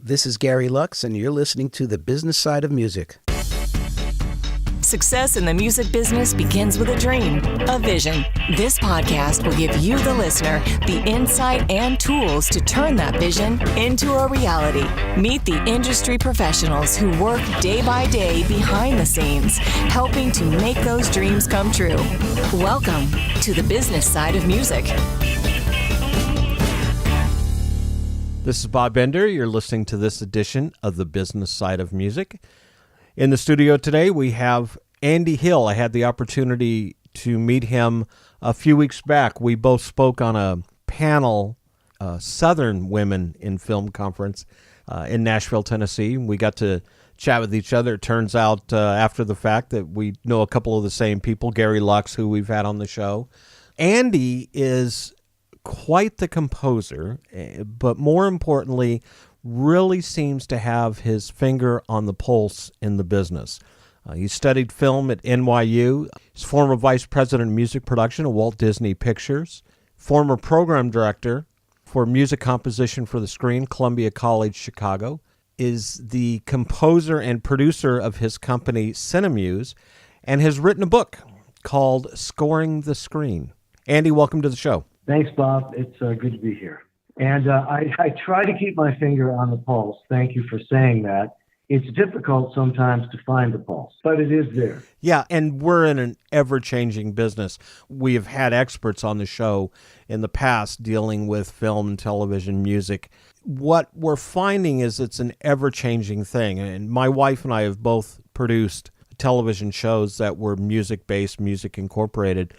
This is Gary Lux, and you're listening to The Business Side of Music. Success in the music business begins with a dream, a vision. This podcast will give you, the listener, the insight and tools to turn that vision into a reality. Meet the industry professionals who work day by day behind the scenes, helping to make those dreams come true. Welcome to The Business Side of Music. This is Bob Bender. You're listening to this edition of The Business Side of Music. In the studio today, we have Andy Hill. I had the opportunity to meet him a few weeks back. We both spoke on a panel, Southern Women in Film Conference in Nashville, Tennessee. We got to chat with each other. It turns out after the fact that we know a couple of the same people, Gary Lux, who we've had on the show. Andy is quite the composer, but more importantly, really seems to have his finger on the pulse in the business. He studied film at NYU. He's former vice president of music production at Walt Disney Pictures, former program director for music composition for the screen, Columbia College, Chicago, is the composer and producer of his company, Cinemuse, and has written a book called Scoring the Screen. Andy, welcome to the show. Thanks, Bob. It's good to be here. And I try to keep my finger on the pulse. Thank you for saying that. It's difficult sometimes to find the pulse, but it is there. Yeah, and we're in an ever-changing business. We have had experts on the show in the past dealing with film, television, music. What we're finding is it's an ever-changing thing. And my wife and I have both produced television shows that were music-based, music incorporated,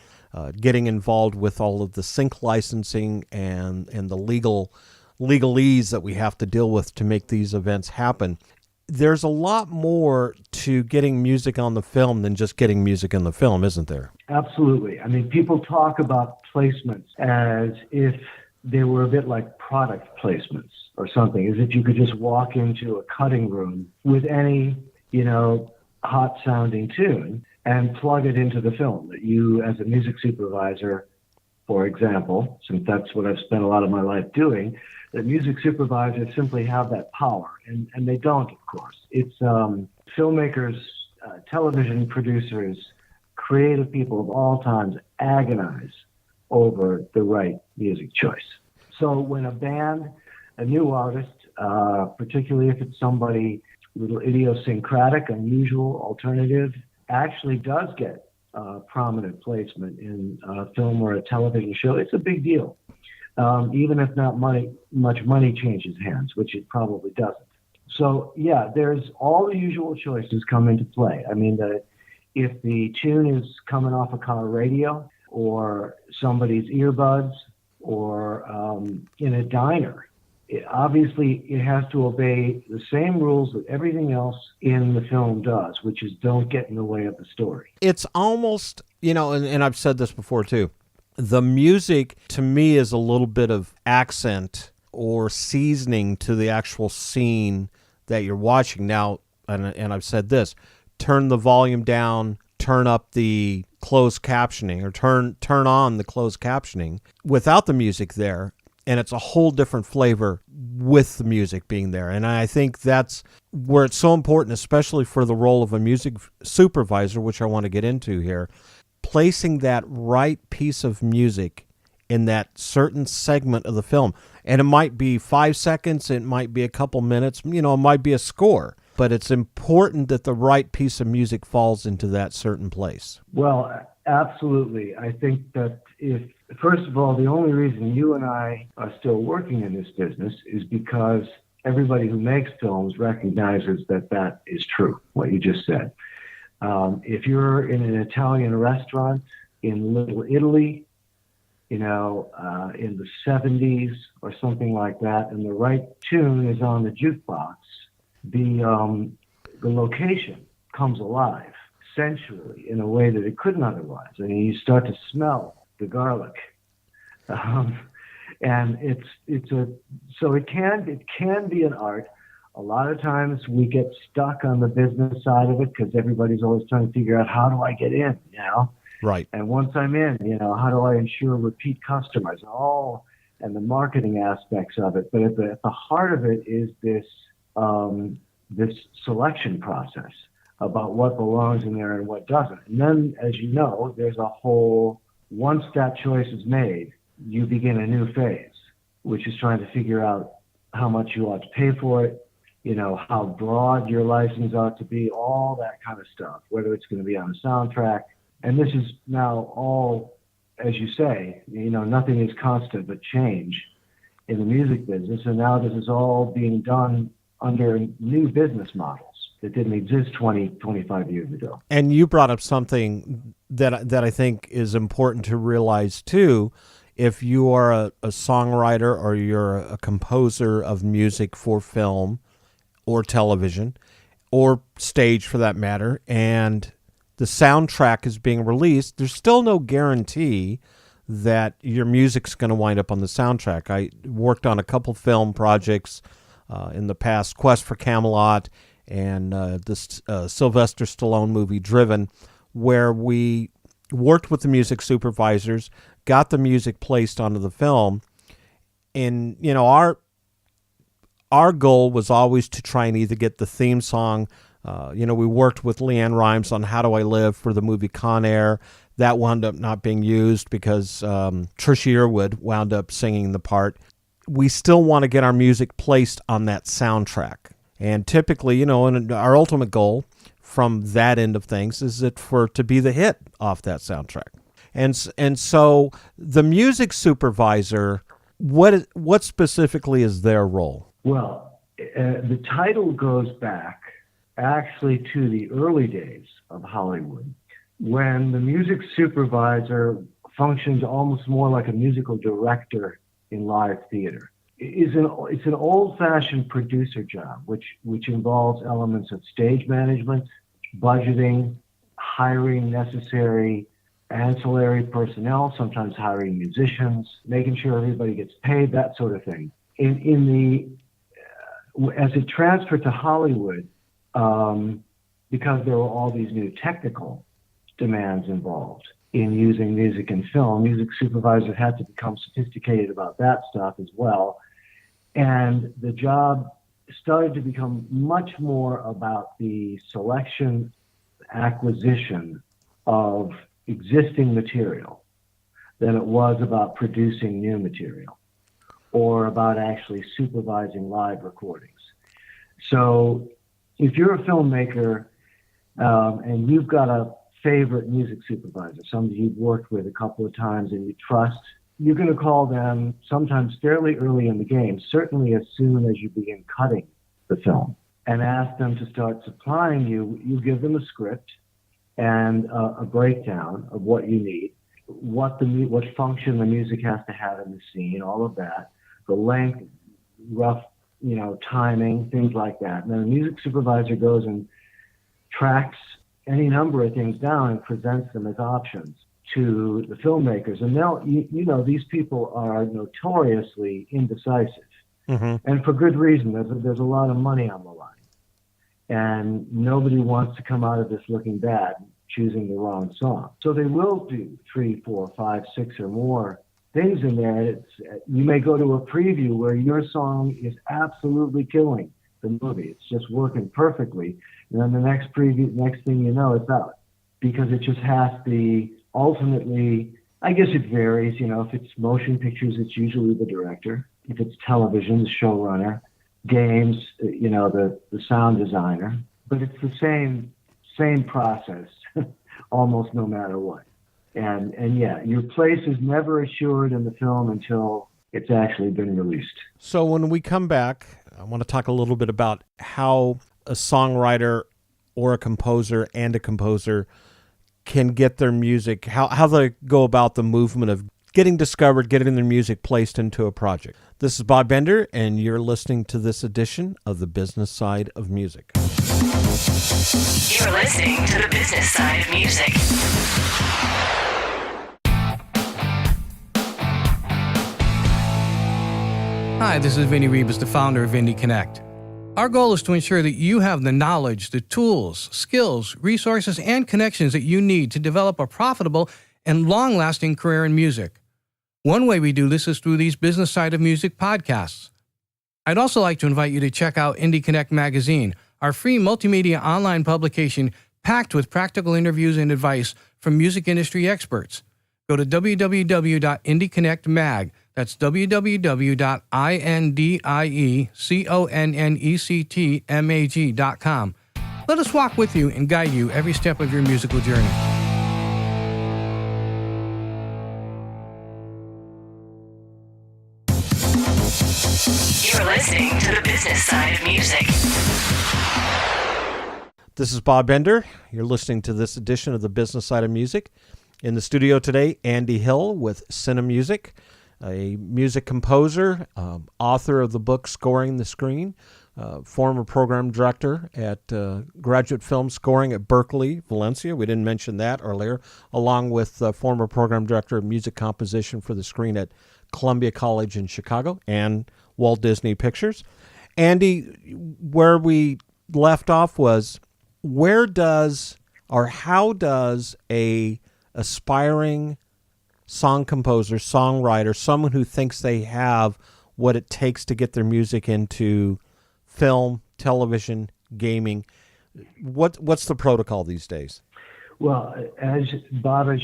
getting involved with all of the sync licensing and the legalese that we have to deal with to make these events happen. There's a lot more to getting music on the film than just getting music in the film, isn't there? Absolutely. I mean, people talk about placements as if they were a bit like product placements or something, as if you could just walk into a cutting room with any, hot sounding tune and plug it into the film. That you, as a music supervisor, for example, since that's what I've spent a lot of my life doing, that music supervisors simply have that power, and they don't, of course. It's filmmakers, television producers, creative people of all times agonize over the right music choice. So when a band, a new artist, particularly if it's somebody a little idiosyncratic, unusual, alternative, actually does get prominent placement in a film or a television show, it's a big deal. Even if not much money changes hands, which it probably doesn't. So, yeah, there's all the usual choices come into play. I mean, if the tune is coming off a car radio or somebody's earbuds or in a diner, obviously it has to obey the same rules that everything else in the film does, which is don't get in the way of the story. It's almost, and I've said this before too, the music to me is a little bit of accent or seasoning to the actual scene that you're watching. Now, and I've said this, turn the volume down, turn up the closed captioning, or turn on the closed captioning without the music there, and it's a whole different flavor with the music being there. And I think that's where it's so important, especially for the role of a music supervisor, which I want to get into here, placing that right piece of music in that certain segment of the film. And it might be 5 seconds, it might be a couple minutes, it might be a score, but it's important that the right piece of music falls into that certain place. Well, absolutely. I think that first of all, the only reason you and I are still working in this business is because everybody who makes films recognizes that is true, what you just said. If you're in an Italian restaurant in Little Italy, in the 70s or something like that, and the right tune is on the jukebox, the location comes alive sensually in a way that it couldn't otherwise. I mean, you start to smell the garlic, and so it can be an art. A lot of times we get stuck on the business side of it because everybody's always trying to figure out, how do I get in, Right. And once I'm in, how do I ensure repeat customers? And the marketing aspects of it. But at the heart of it is this this selection process about what belongs in there and what doesn't. And then, as you know, there's a whole, once that choice is made, you begin a new phase, which is trying to figure out how much you ought to pay for it, how broad your license ought to be, all that kind of stuff, whether it's going to be on a soundtrack. And this is now all, as you say, nothing is constant but change in the music business. And now this is all being done under new business models that didn't exist 20, 25 years ago. And you brought up something that I think is important to realize too. If you are a songwriter or you're a composer of music for film or television or stage for that matter, and the soundtrack is being released, there's still no guarantee that your music's going to wind up on the soundtrack. I worked on a couple film projects in the past, Quest for Camelot and this Sylvester Stallone movie Driven, where we worked with the music supervisors, got the music placed onto the film, and our goal was always to try and either get the theme song. We worked with Leanne Rimes on How Do I Live for the movie Con Air. That wound up not being used because Trisha Yearwood wound up singing the part. We still want to get our music placed on that soundtrack. And typically, and our ultimate goal from that end of things is to be the hit off that soundtrack. And so the music supervisor, what specifically is their role? Well, the title goes back actually to the early days of Hollywood, when the music supervisor functions almost more like a musical director in live theater. It's an old-fashioned producer job, which involves elements of stage management, budgeting, hiring necessary ancillary personnel, sometimes hiring musicians, making sure everybody gets paid, that sort of thing. As it transferred to Hollywood, because there were all these new technical demands involved in using music in film, music supervisors had to become sophisticated about that stuff as well. And the job started to become much more about the selection, acquisition of existing material than it was about producing new material or about actually supervising live recordings. So if you're a filmmaker and you've got a favorite music supervisor, somebody you've worked with a couple of times and you trust, you're going to call them sometimes fairly early in the game, certainly as soon as you begin cutting the film, and ask them to start supplying you. You give them a script and a breakdown of what you need, what function the music has to have in the scene, all of that, the length, rough, timing, things like that. And then the music supervisor goes and tracks any number of things down and presents them as options to the filmmakers. And these people are notoriously indecisive. Mm-hmm. And for good reason. There's a lot of money on the line. And nobody wants to come out of this looking bad, choosing the wrong song. So they will do 3, 4, 5, 6 or more things in there. You may go to a preview where your song is absolutely killing the movie. It's just working perfectly. And then the next thing you know, it's out. Because it just has to ultimately, I guess it varies. If it's motion pictures, it's usually the director. If it's television, the showrunner. Games, the sound designer. But it's the same process, almost no matter what. And yeah, your place is never assured in the film until it's actually been released. So when we come back, I want to talk a little bit about how a songwriter or a composer can get their music, how they go about the movement of getting discovered, getting their music placed into a project. This is Bob Bender, and you're listening to this edition of The Business Side of Music. You're listening to The Business Side of Music. Hi, this is Vinny Rebus, the founder of Indie Connect. Our goal is to ensure that you have the knowledge, the tools, skills, resources, and connections that you need to develop a profitable and long-lasting career in music. One way we do this is through these Business Side of Music podcasts. I'd also like to invite you to check out Indie Connect magazine, our free multimedia online publication packed with practical interviews and advice from music industry experts. Go to www.indieconnectmag. That's www.indieconnectmag.com. Let us walk with you and guide you every step of your musical journey. You're listening to the business side of music. This is Bob Bender. You're listening to this edition of the Business Side of Music. In the studio today, Andy Hill with Cinemuse, a music composer, author of the book Scoring the Screen, former program director at Graduate Film Scoring at Berkeley, Valencia. We didn't mention that earlier, along with former program director of music composition for the screen at Columbia College in Chicago and Walt Disney Pictures. Andy, where we left off was, how does a aspiring song composer, songwriter, someone who thinks they have what it takes to get their music into film, television, gaming, what's the protocol these days? Well, as Bob, as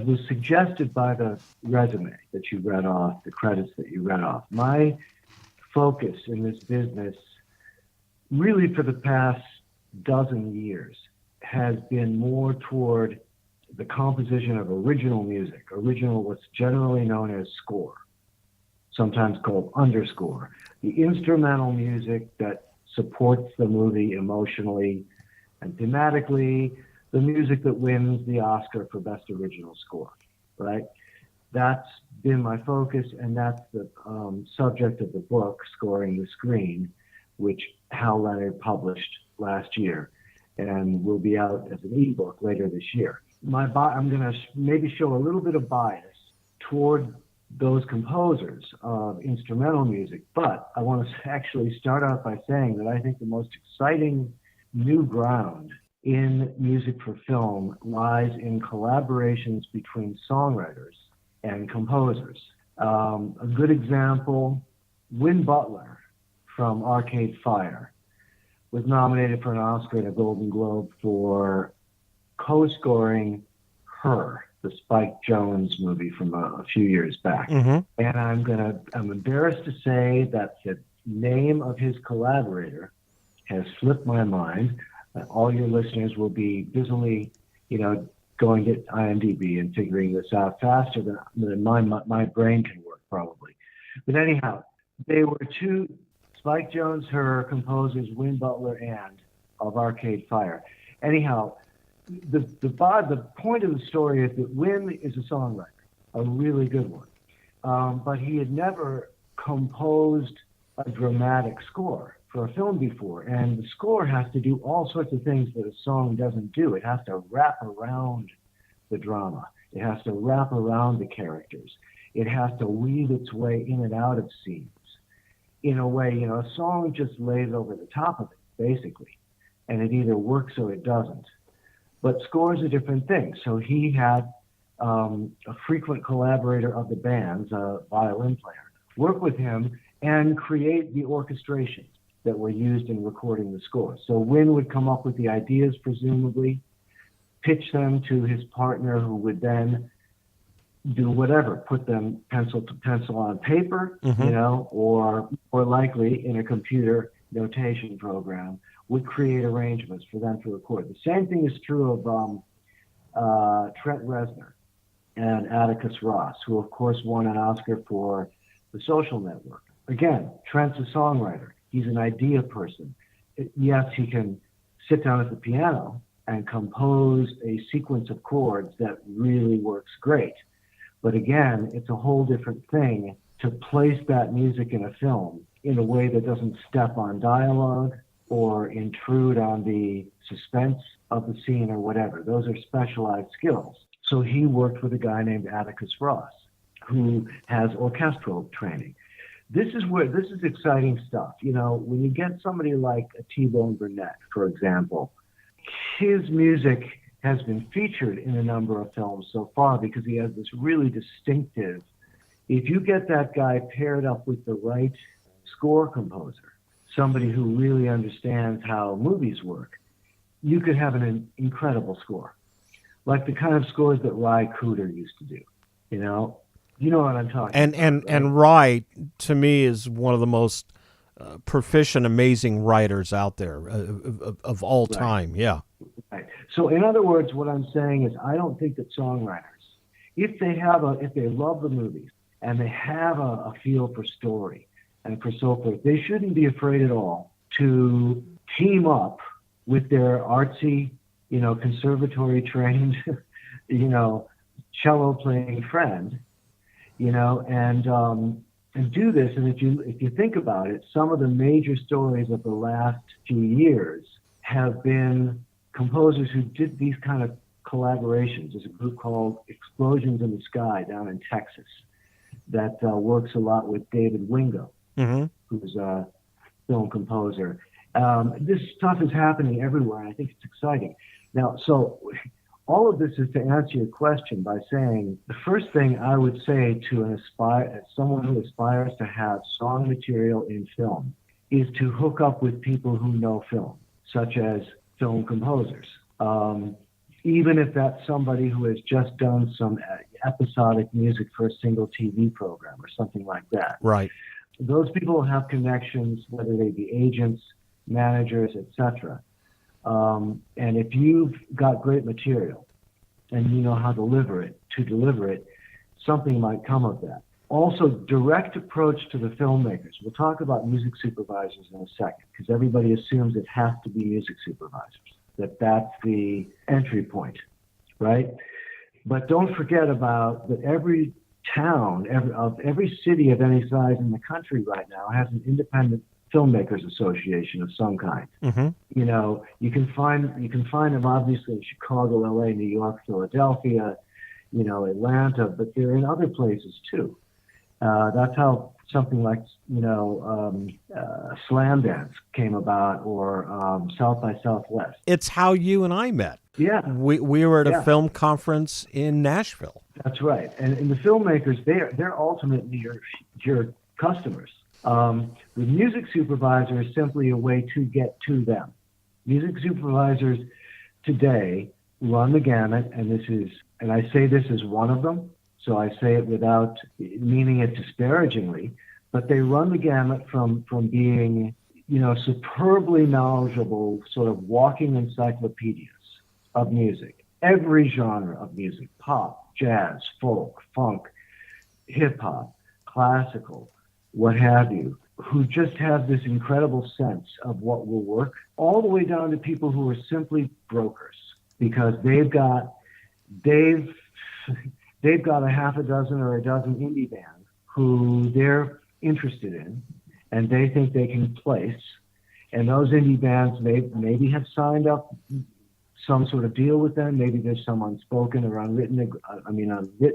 was suggested by the resume that you read off, the credits that you read off, my focus in this business really for the past dozen years has been more toward the composition of original music, what's generally known as score, sometimes called underscore, the instrumental music that supports the movie emotionally and thematically, the music that wins the Oscar for Best Original Score, right? That's been my focus, and that's the subject of the book, Scoring the Screen, which Hal Leonard published last year and will be out as an ebook later this year. I'm going to maybe show a little bit of bias toward those composers of instrumental music, but I want to actually start out by saying that I think the most exciting new ground in music for film lies in collaborations between songwriters and composers. A good example, Win Butler from Arcade Fire was nominated for an Oscar and a Golden Globe for co-scoring Her, the Spike Jonze movie from a few years back. Mm-hmm. And I'm embarrassed to say that the name of his collaborator has slipped my mind. All your listeners will be busily, going to IMDb and figuring this out faster than my brain can work, probably. But anyhow, they were two, Spike Jonze, Her, composers Win Butler and of Arcade Fire. Anyhow, the point of the story is that Win is a songwriter, a really good one, but he had never composed a dramatic score for a film before, and the score has to do all sorts of things that a song doesn't do. It has to wrap around the drama. It has to wrap around the characters. It has to weave its way in and out of scenes. In a way, a song just lays over the top of it, basically, and it either works or it doesn't. But score is a different thing. So he had a frequent collaborator of the band's, a violin player, work with him and create the orchestrations that were used in recording the score. So Win would come up with the ideas, presumably, pitch them to his partner, who would then do whatever, put them pencil to pencil on paper, mm-hmm. Or likely in a computer notation program, would create arrangements for them to record. The same thing is true of Trent Reznor and Atticus Ross, who of course won an Oscar for The Social Network. Again, Trent's a songwriter. He's an idea person. Yes, he can sit down at the piano and compose a sequence of chords that really works great. But again, it's a whole different thing to place that music in a film in a way that doesn't step on dialogue or intrude on the suspense of the scene or whatever. Those are specialized skills. So he worked with a guy named Atticus Ross, who has orchestral training. This is exciting stuff. When you get somebody like a T-Bone Burnett, for example, his music has been featured in a number of films so far because he has this really distinctive If you get that guy paired up with the right score composer, somebody who really understands how movies work, you could have an incredible score. Like the kind of scores that Ry Cooder used to do, you know? You know what I'm talking about. And Ry, to me, is one of the most proficient, amazing writers out there of all time. Yeah. Right. So in other words, what I'm saying is I don't think that songwriters, if they love the movies and they have a feel for story and for so forth, they shouldn't be afraid at all to team up with their artsy, conservatory trained, cello playing friend, and do this. And if you think about it, some of the major stories of the last few years have been composers who did these kind of collaborations. There's a group called Explosions in the Sky down in Texas that works a lot with David Wingo, who's a film composer. This stuff is happening everywhere, and I think it's exciting. Now, so all of this is to answer your question by saying the first thing I would say to someone who aspires to have song material in film is to hook up with people who know film, such as film composers. Even if that's somebody who has just done some episodic music for a single TV program or something like that. Right. Those people have connections, whether they be agents, managers, etc. And if you've got great material and you know how to deliver it, something might come of that. Also, direct approach to the filmmakers. We'll talk about music supervisors in a second, because everybody assumes it has to be music supervisors, that's the entry point, right? But don't forget about that every town, every city of any size in the country right now has an independent filmmakers association of some kind. You can find them obviously in Chicago, LA, New York, Philadelphia, Atlanta, but they're in other places too. That's how something like Slam Dance came about, or South by Southwest. It's how you and I met. Yeah, we were at a film conference in Nashville. That's right. And the filmmakers, they're ultimately your customers. The music supervisor is simply a way to get to them. Music supervisors today run the gamut, and I say this as one of them, so I say it without meaning it disparagingly, but they run the gamut from being, superbly knowledgeable, sort of walking encyclopedias of music, every genre of music, pop, jazz, folk, funk, hip hop, classical, what have you, who just have this incredible sense of what will work, all the way down to people who are simply brokers, because they've got a half a dozen or a dozen indie bands who they're interested in and they think they can place. And those indie bands maybe have signed up some sort of deal with them. Maybe there's some unspoken or unwritten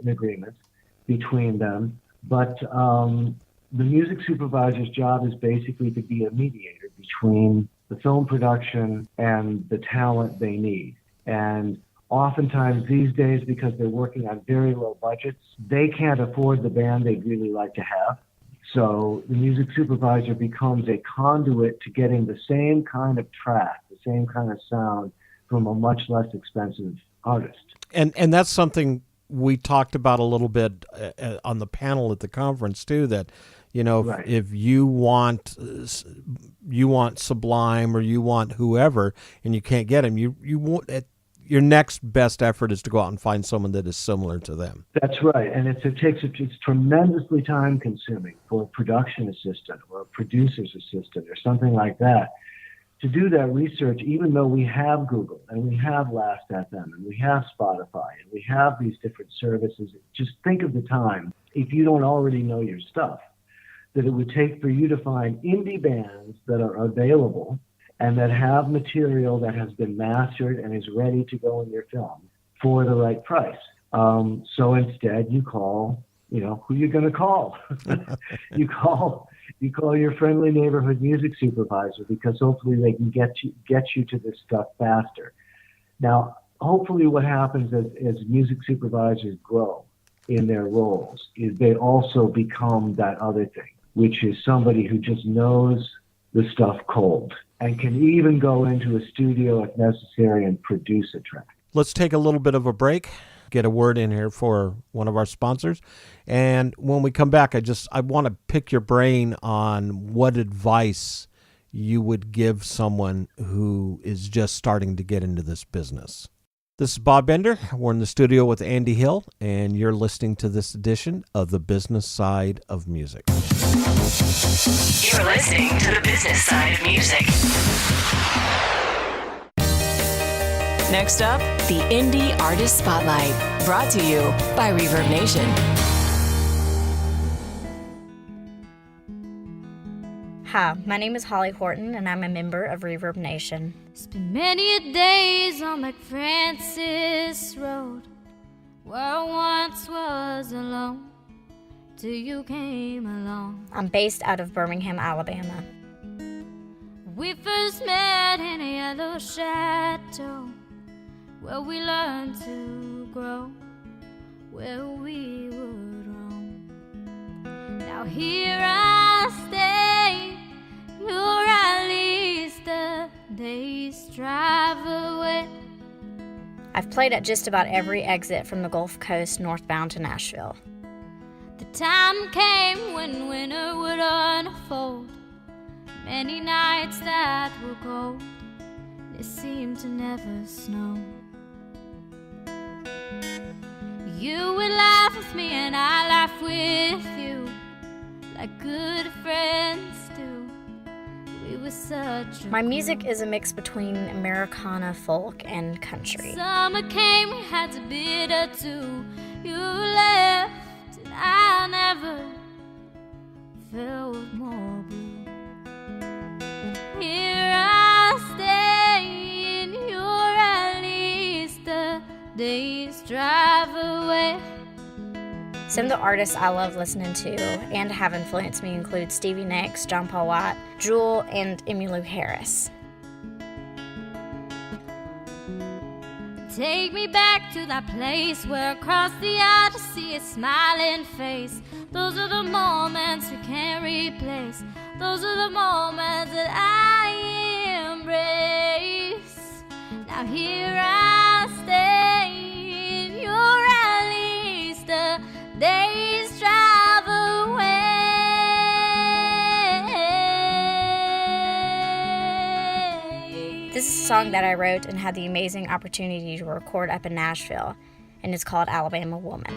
agreements between them. But the music supervisor's job is basically to be a mediator between the film production and the talent they need. And oftentimes these days, because they're working on very low budgets, they can't afford the band they'd really like to have. So the music supervisor becomes a conduit to getting the same kind of track, the same kind of sound from a much less expensive artist. And that's something we talked about a little bit on the panel at the conference too, that right. If you want Sublime or you want whoever and you can't get them, you want your next best effort is to go out and find someone that is similar to them. That's right. And it's tremendously time consuming for a production assistant or a producer's assistant or something like that to do that research, even though we have Google and we have Last.fm and we have Spotify and we have these different services. Just think of the time, if you don't already know your stuff, that it would take for you to find indie bands that are available and that have material that has been mastered and is ready to go in your film for the right price. So instead you call, who you're going to call. You call your friendly neighborhood music supervisor, because hopefully they can get you to this stuff faster. Now, hopefully what happens as music supervisors grow in their roles is they also become that other thing, which is somebody who just knows the stuff cold and can even go into a studio if necessary and produce a track. Let's take a little bit of a break, get a word in here for one of our sponsors. And when we come back, I want to pick your brain on what advice you would give someone who is just starting to get into this business. This is Bob Bender. We're in the studio with Andy Hill, and you're listening to this edition of The Business Side of Music. You're listening to The Business Side of Music. Next up, the Indie Artist Spotlight, brought to you by Reverb Nation. Hi, my name is Holly Horton, and I'm a member of Reverb Nation. Spent many a days on McFrancis Road, where I once was alone, till you came along. I'm based out of Birmingham, Alabama. We first met in a yellow chateau, where we learned to grow, where we would roam. Now here I stay, you're at least a day's drive away. I've played at just about every exit from the Gulf Coast northbound to Nashville. The time came when winter would unfold, many nights that were cold, it seemed to never snow. You would laugh with me and I laugh with you, like good friends do. We were such a My music is a mix between Americana, folk, and country. Summer came, we had to bid adieu. You left and I never felt with more blue. Here I stay and you're at least a day's drive away. Some of the artists I love listening to and have influenced me include Stevie Nicks, John Paul White, Jewel, and Emmylou Harris. Take me back to that place where across the aisle to see a smiling face. Those are the moments we can't replace. Those are the moments that I embrace. Now here I stay, and you're at least a day's drive away. This is a song that I wrote and had the amazing opportunity to record up in Nashville, and it's called Alabama Woman.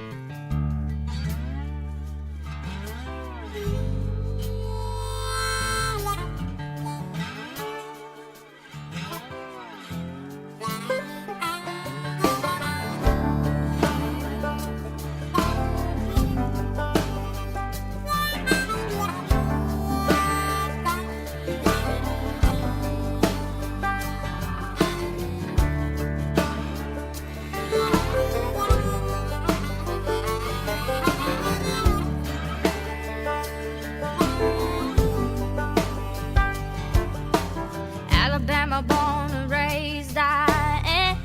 Alabama born and raised I am.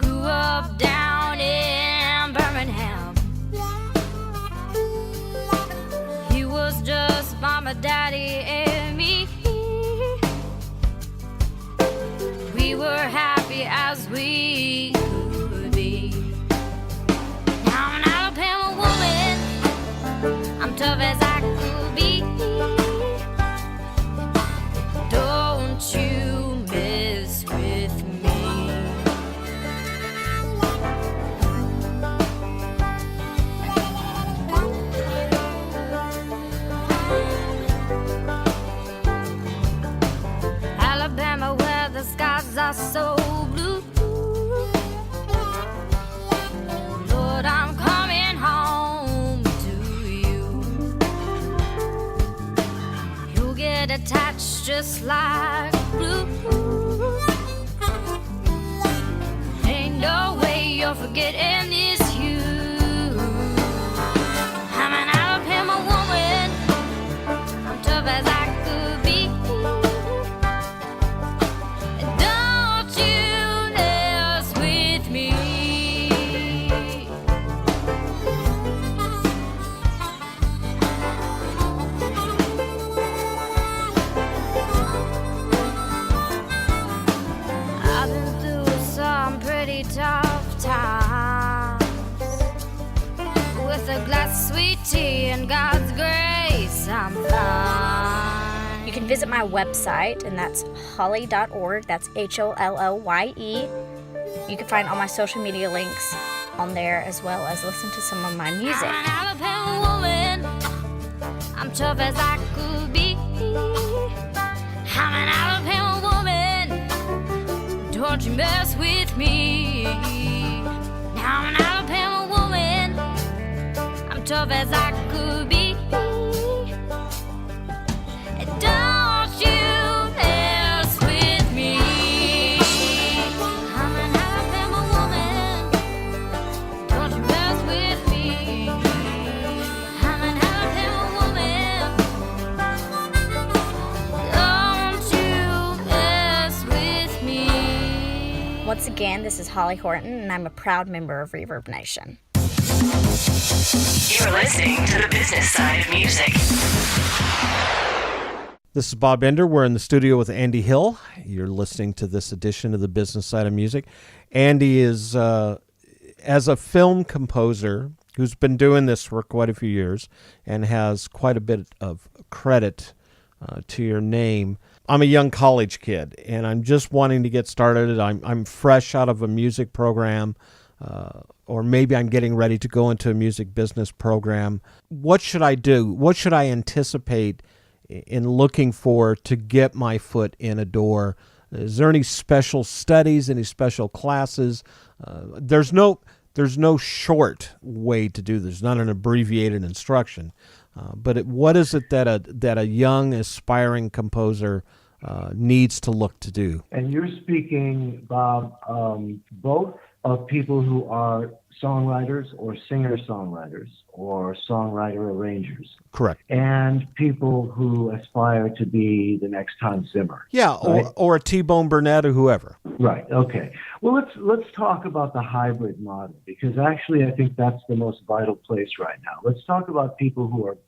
Grew up down in Birmingham. He was just mama, daddy, and me. We were happy as we could be. Now I'm an Alabama woman, I'm tough as I could be. Don't you mess with me. Alabama, where the skies are so blue. Lord, I'm coming home to you. You'll get attached just like glue. Ain't no way you're forgetting this you. I'm an Alabama woman, I'm tough as I could be. Don't you mess with me. plenty and God's grace, I'm fine. You can visit my website, and that's holly.org. That's HOLLYE. You can find all my social media links on there, as well as listen to some of my music. I'm an Alabama woman. I'm tough as I could be. I'm an Alabama woman. Don't you mess with me. I'm an Alabama woman. I'm tough as I could be. Don't you mess with me. I'm an Alabama woman. Don't you mess with me. I'm an Alabama woman. Don't you mess with me. Once again, this is Holly Horton, and I'm a proud member of Reverb Nation. You're listening to the business side of music. This is Bob Bender. We're in the studio with Andy Hill. You're listening to this edition of the business side of music. Andy is, as a film composer who's been doing this for quite a few years and has quite a bit of credit to your name. I'm a young college kid, and I'm just wanting to get started. I'm fresh out of a music program, or maybe I'm getting ready to go into a music business program. What should I do? What should I anticipate in looking for to get my foot in a door? Is there any special studies, any special classes? There's no short way to do this. There's not an abbreviated instruction. But what is it that a young, aspiring composer needs to look to do? And you're speaking, Bob, both of people who are songwriters or singer-songwriters or songwriter-arrangers. Correct. And people who aspire to be the next Hans Zimmer. Yeah, right? or a T-Bone Burnett or whoever. Right, okay. Well, let's talk about the hybrid model, because actually I think that's the most vital place right now. Let's talk about people who are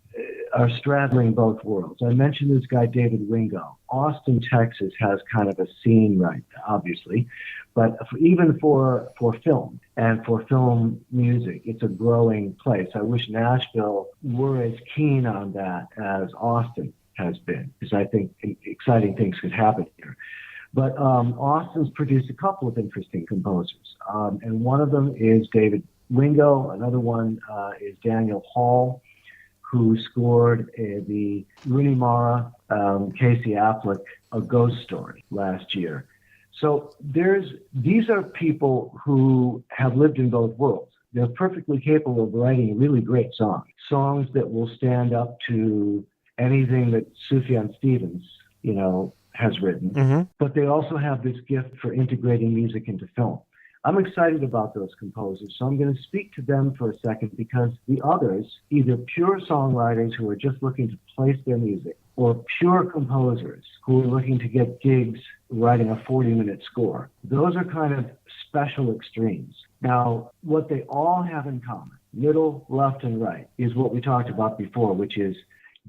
straddling both worlds. I mentioned this guy, David Wingo. Austin, Texas has kind of a scene right now, obviously, but even for film and for film music, it's a growing place. I wish Nashville were as keen on that as Austin has been, because I think exciting things could happen here. But Austin's produced a couple of interesting composers, and one of them is David Wingo. Another one is Daniel Hall, who scored the Rooney Mara, Casey Affleck, A Ghost Story last year. So these are people who have lived in both worlds. They're perfectly capable of writing really great songs that will stand up to anything that Sufjan Stevens, has written. Mm-hmm. But they also have this gift for integrating music into film. I'm excited about those composers, so I'm going to speak to them for a second, because the others, either pure songwriters who are just looking to place their music, or pure composers who are looking to get gigs writing a 40-minute score, those are kind of special extremes. Now, what they all have in common, middle, left, and right, is what we talked about before, which is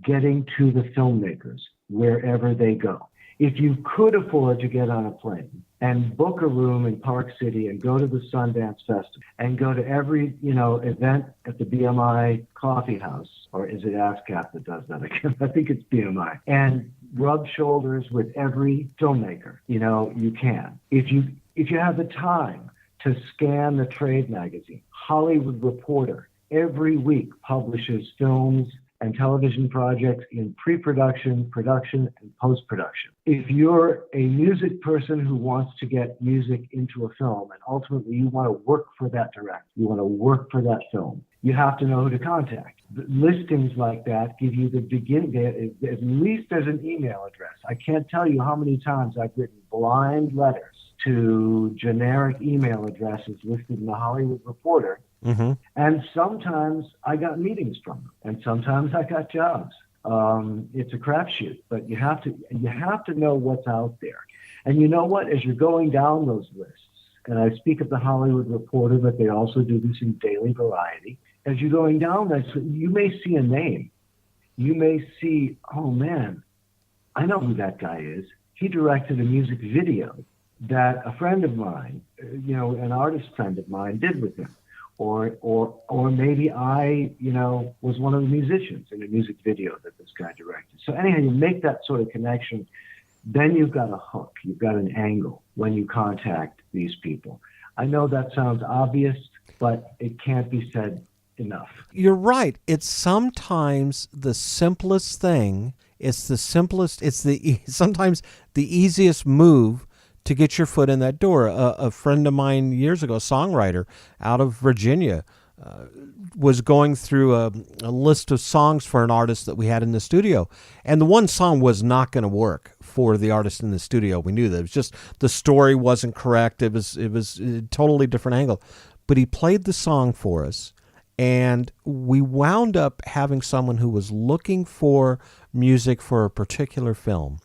getting to the filmmakers wherever they go. If you could afford to get on a plane and book a room in Park City and go to the Sundance Festival and go to every, event at the BMI Coffee House, or is it ASCAP that does that again? I think it's BMI, and rub shoulders with every filmmaker, you can. If you have the time to scan the trade magazine, Hollywood Reporter every week publishes films and television projects in pre-production, production, and post-production. If you're a music person who wants to get music into a film, and ultimately you want to work for that director, you want to work for that film, you have to know who to contact. Listings like that give you the beginning, at least there's an email address. I can't tell you how many times I've written blind letters to generic email addresses listed in the Hollywood Reporter. Mm-hmm. And sometimes I got meetings from them, and sometimes I got jobs. It's a crapshoot, but you have to know what's out there. And you know what? As you're going down those lists, and I speak of the Hollywood Reporter, but they also do this in Daily Variety. As you're going down that, you may see a name. You may see, oh man, I know who that guy is. He directed a music video that a friend of mine, an artist friend of mine, did with him. or maybe I, was one of the musicians in a music video that this guy directed. So anyhow, you make that sort of connection, then you've got a hook, you've got an angle when you contact these people. I know that sounds obvious, but it can't be said enough. You're right. It's sometimes the simplest thing. It's sometimes the easiest move to get your foot in that door. A friend of mine years ago, a songwriter out of Virginia, was going through a list of songs for an artist that we had in the studio. And the one song was not going to work for the artist in the studio. We knew that. It was just the story wasn't correct. It was a totally different angle. But he played the song for us, and we wound up having someone who was looking for music for a particular film.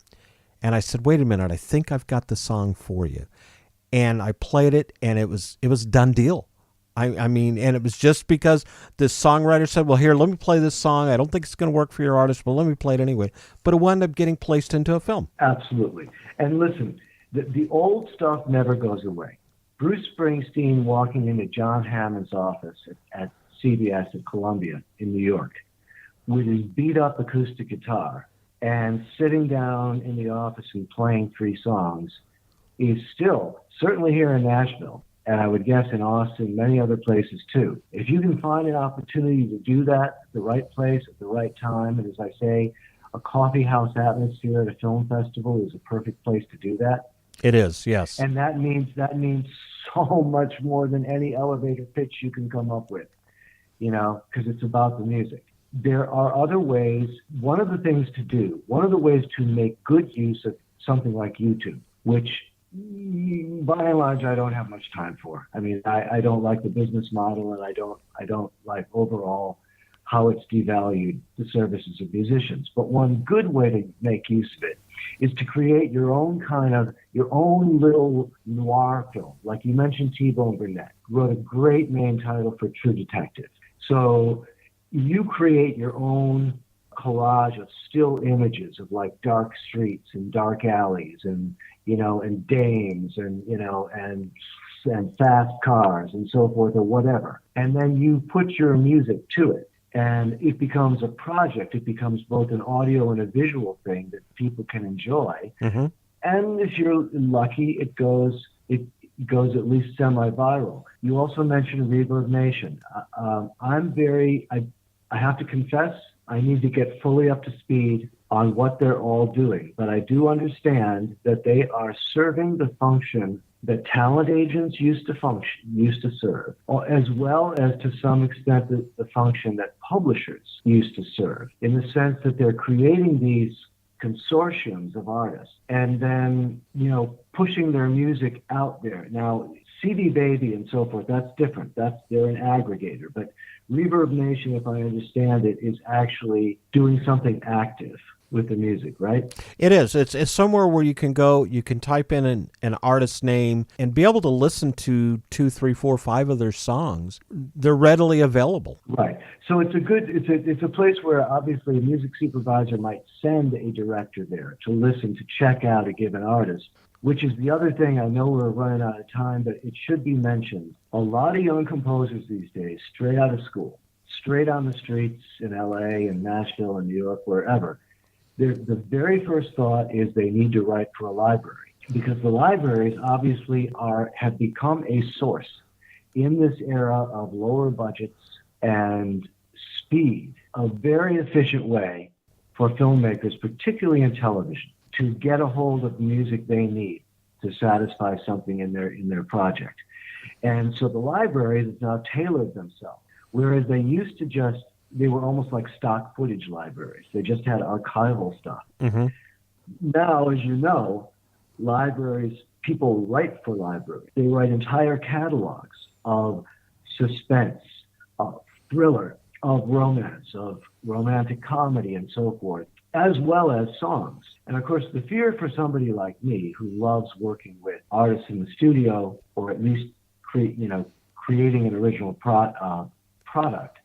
And I said, wait a minute, I think I've got the song for you. And I played it, and it was done deal. I mean, and it was just because the songwriter said, well, here, let me play this song. I don't think it's going to work for your artist, but let me play it anyway. But it wound up getting placed into a film. Absolutely. And listen, the old stuff never goes away. Bruce Springsteen walking into John Hammond's office at CBS at Columbia in New York with his beat-up acoustic guitar and sitting down in the office and playing 3 songs is still, certainly here in Nashville, and I would guess in Austin, many other places too. If you can find an opportunity to do that at the right place at the right time, and as I say, a coffee house atmosphere at a film festival is a perfect place to do that. It is, yes. And that means so much more than any elevator pitch you can come up with, because it's about the music. There are other ways. One of the ways to make good use of something like YouTube, which by and large I don't have much time for. I mean, I don't like the business model, and I don't like overall how it's devalued the services of musicians. But one good way to make use of it is to create your own little noir film. Like you mentioned, T-Bone Burnett wrote a great main title for True Detective. So you create your own collage of still images of like dark streets and dark alleys and dames and fast cars and so forth or whatever. And then you put your music to it. And it becomes a project. It becomes both an audio and a visual thing that people can enjoy. Mm-hmm. And if you're lucky, it goes at least semi-viral. You also mentioned Reverb Nation. I have to confess, I need to get fully up to speed on what they're all doing. But I do understand that they are serving the function that talent agents used to serve, as well as to some extent the function that publishers used to serve, in the sense that they're creating these consortiums of artists and then, pushing their music out there. Now, CD Baby and so forth, that's different. They're an aggregator. But Reverb Nation, if I understand it, is actually doing something active with the music, right? It is. It's somewhere where you can go, you can type in an artist's name and be able to listen to 2, 3, 4, 5 of their songs. They're readily available. Right. So it's a place where obviously a music supervisor might send a director there to listen, to check out a given artist, which is the other thing. I know we're running out of time, but it should be mentioned. A lot of young composers these days, straight out of school, straight on the streets in LA and Nashville and New York, wherever, the very first thought is they need to write for a library, because the libraries obviously have become a source in this era of lower budgets and speed, a very efficient way for filmmakers, particularly in television, to get a hold of the music they need to satisfy something in their project. And so the libraries have now tailored themselves, whereas they were almost like stock footage libraries. They just had archival stuff. Mm-hmm. Now, as you know, libraries, people write for libraries. They write entire catalogs of suspense, of thriller, of romance, of romantic comedy, and so forth, as well as songs. And of course, the fear for somebody like me who loves working with artists in the studio, or at least creating an original product,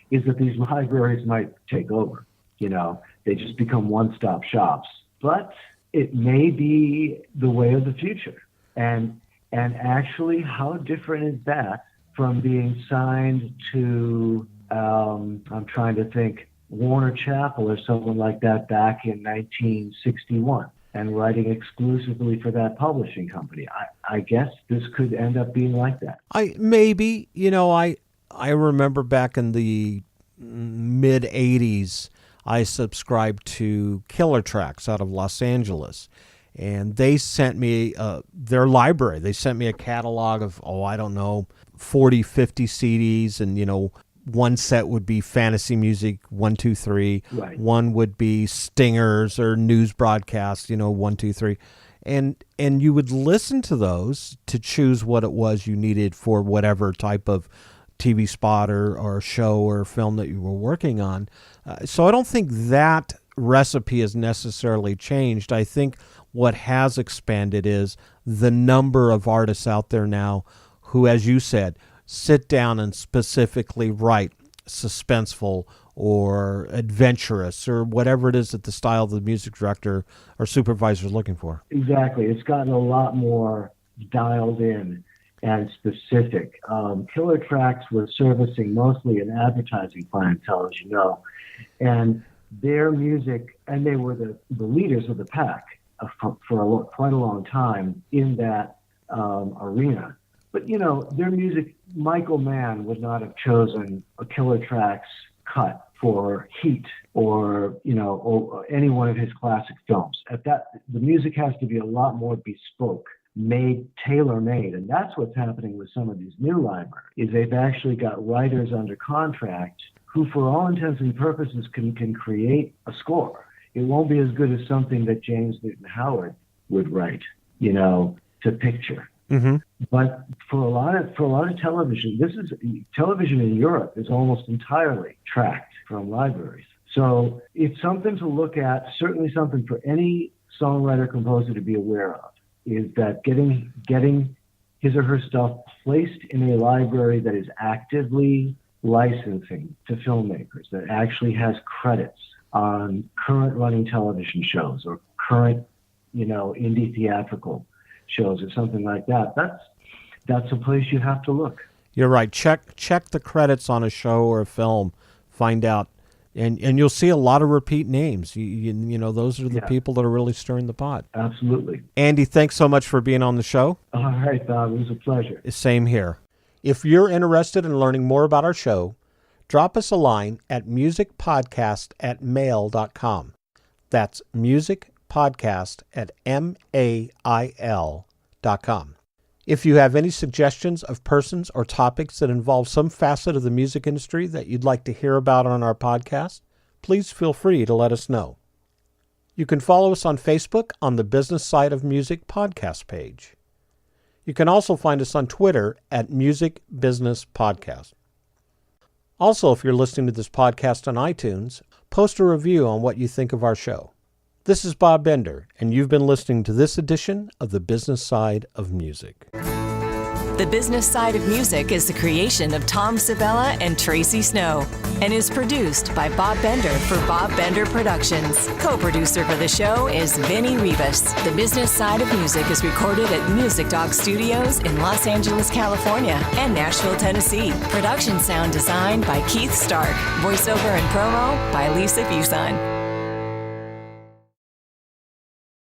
is that these libraries might take over. They just become one-stop shops. But it may be the way of the future. And actually, how different is that from being signed to, I'm trying to think, Warner Chappell or someone like that back in 1961 and writing exclusively for that publishing company. I guess this could end up being like that. I remember back in the mid 80s, I subscribed to Killer Tracks out of Los Angeles, and they sent me their library. They sent me a catalog of, 40, 50 CDs, and, one set would be fantasy music, 1, 2, 3. Right. One would be stingers or news broadcasts, 1, 2, 3. And you would listen to those to choose what it was you needed for whatever type of TV spot or show or film that you were working on. So I don't think that recipe has necessarily changed. I think what has expanded is the number of artists out there now who, as you said, sit down and specifically write suspenseful or adventurous or whatever it is that the style of the music director or supervisor is looking for. Exactly. It's gotten a lot more dialed in and specific. Killer Tracks was servicing mostly an advertising clientele, as you know, and their music, and they were the leaders of the pack for quite a long time in that arena. But, their music, Michael Mann would not have chosen a Killer Tracks cut for Heat or any one of his classic films. The music has to be a lot more bespoke, tailor-made, and that's what's happening with some of these new libraries. Is they've actually got writers under contract who, for all intents and purposes, can create a score. It won't be as good as something that James Newton Howard would write, to picture. Mm-hmm. But for a lot of television, television in Europe is almost entirely tracked from libraries. So it's something to look at, certainly something for any songwriter, composer to be aware of, is that getting his or her stuff placed in a library that is actively licensing to filmmakers, that actually has credits on current running television shows or current, indie theatrical shows or something like that. That's a place you have to look. You're right. Check the credits on a show or a film. Find out, and you'll see a lot of repeat names. Those are the people that are really stirring the pot. Absolutely. Andy, thanks so much for being on the show. All right, Bob. It was a pleasure. Same here. If you're interested in learning more about our show, drop us a line at musicpodcast@mail.com. That's musicpodcast@mail.com. If you have any suggestions of persons or topics that involve some facet of the music industry that you'd like to hear about on our podcast, please feel free to let us know. You can follow us on Facebook on the Business Side of Music podcast page. You can also find us on Twitter at Music Business Podcast. Also, if you're listening to this podcast on iTunes, post a review on what you think of our show. This is Bob Bender, and you've been listening to this edition of The Business Side of Music. The Business Side of Music is the creation of Tom Sabella and Tracy Snow and is produced by Bob Bender for Bob Bender Productions. Co-producer for the show is Vinny Rivas. The Business Side of Music is recorded at Music Dog Studios in Los Angeles, California and Nashville, Tennessee. Production sound design by Keith Stark. Voiceover and promo by Lisa Fuson.